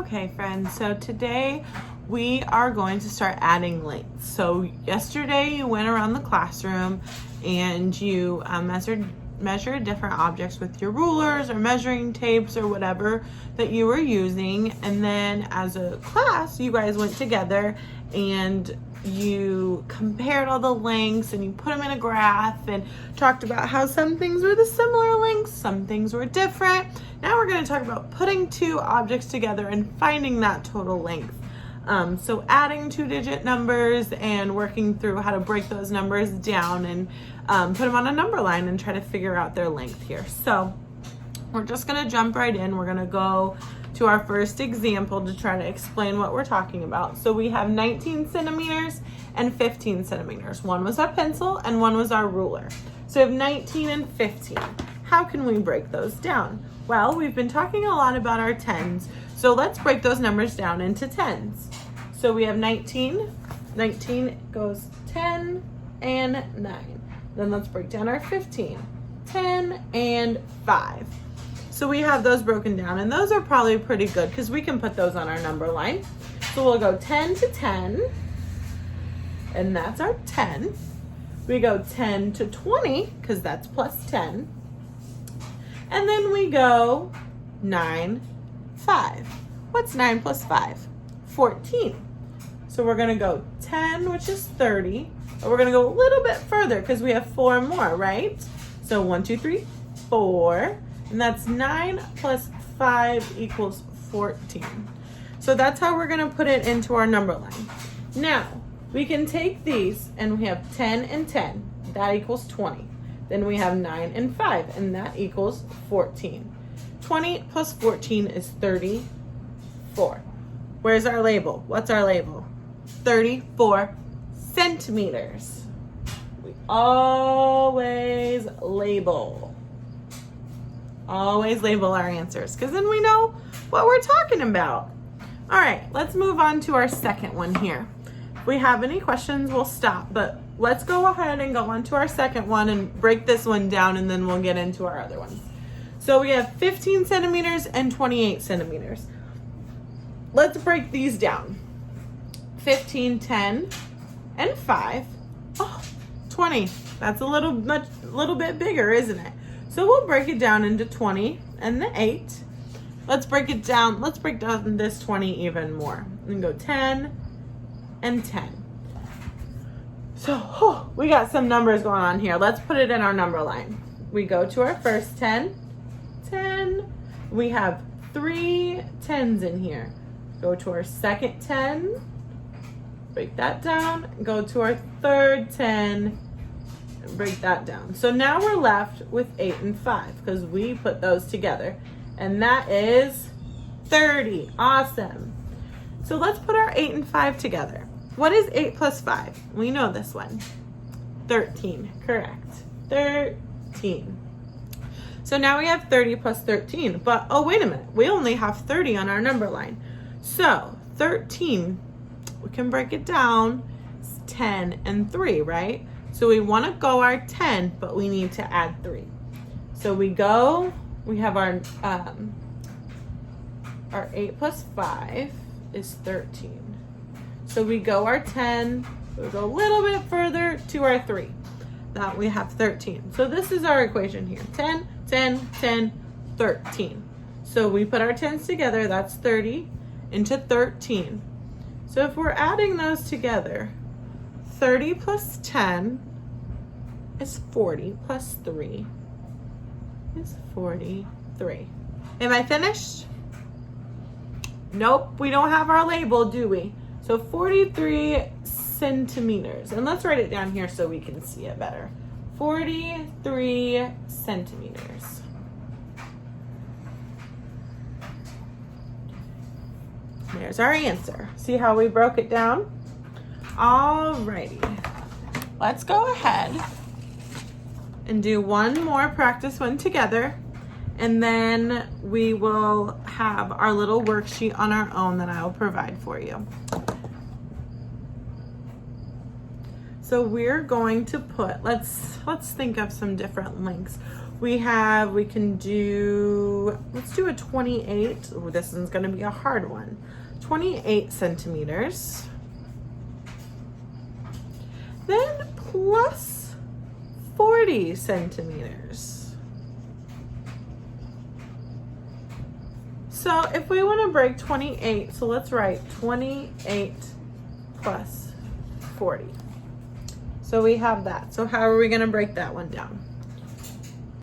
Okay, friends, so today we are going to start adding lengths. So yesterday you went around the classroom and you measured different objects with your rulers or measuring tapes or whatever that you were using. And then as a class, you guys went together and you compared all the lengths and you put them in a graph and talked about how some things were the similar lengths, some things were different. Now we're going to talk about putting two objects together and finding that total length. So adding two-digit numbers and working through how to break those numbers down and put them on a number line and try to figure out their length here. So we're just going to jump right in. We're going to go to our first example to try to explain what we're talking about. So we have 19 centimeters and 15 centimeters. One was our pencil and one was our ruler. So we have 19 and 15. How can we break those down? Well, we've been talking a lot about our tens. So let's break those numbers down into tens. So we have 19. 19 goes 10 and 9. Then let's break down our 15. 10 and 5. So we have those broken down, and those are probably pretty good because we can put those on our number line. So we'll go 10 to 10, and that's our 10. We go 10 to 20 because that's plus 10. And then we go 9, 5. What's 9 plus 5? 14. So we're going to go 10, which is 30, but we're going to go a little bit further because we have 4 more, right? So 1, 2, 3, 4. And that's 9 plus 5 equals 14. So that's how we're going to put it into our number line. Now, we can take these and we have 10 and 10. That equals 20. Then we have 9 and 5, and that equals 14. 20 plus 14 is 34. Where's our label? What's our label? 34 centimeters. We always label. Always label our answers because then we know what we're talking about. All right, let's move on to our second one here. If we have any questions, we'll stop, but let's go ahead and go on to our second one and break this one down, and then we'll get into our other ones. So we have 15 centimeters and 28 centimeters. Let's break these down. 15, 10, and 5. Oh, 20. That's a little bit bigger, isn't it? So we'll break it down into 20 and the 8. Let's break it down. Let's break down this 20 even more. And go 10 and 10. So we got some numbers going on here. Let's put it in our number line. We go to our first 10. 10. We have 3 10s in here. Go to our second 10. Break that down. Go to our third 10. Break that down. So now we're left with 8 and 5 because we put those together, and that is 30. Awesome. So let's put our 8 and 5 together. What is 8 plus 5? We know this one. 13. Correct. 13. So now we have 30 plus 13, but oh, wait a minute. We only have 30 on our number line. So 13, we can break it down. It's 10 and 3, right? So we want to go our 10, but we need to add 3. So we have our 8 plus 5 is 13. So we go our 10, we go a little bit further to our 3. That we have 13. So this is our equation here. 10, 10, 10, 13. So we put our 10s together, that's 30 into 13. So if we're adding those together, 30 plus 10 is 40 plus 3 is 43. Am I finished? Nope, we don't have our label, do we? So 43 centimeters. And let's write it down here so we can see it better. 43 centimeters. There's our answer. See how we broke it down? Alrighty. Let's go ahead and do one more practice one together, and then we will have our little worksheet on our own that I will provide for you. So we're going to put, let's think of some different lengths. we can do, let's do a 28. Ooh, this one's gonna be a hard one. 28 centimeters. Then plus 40 centimeters. So if we want to break 28, so let's write 28 plus 40. So we have that. So how are we going to break that one down?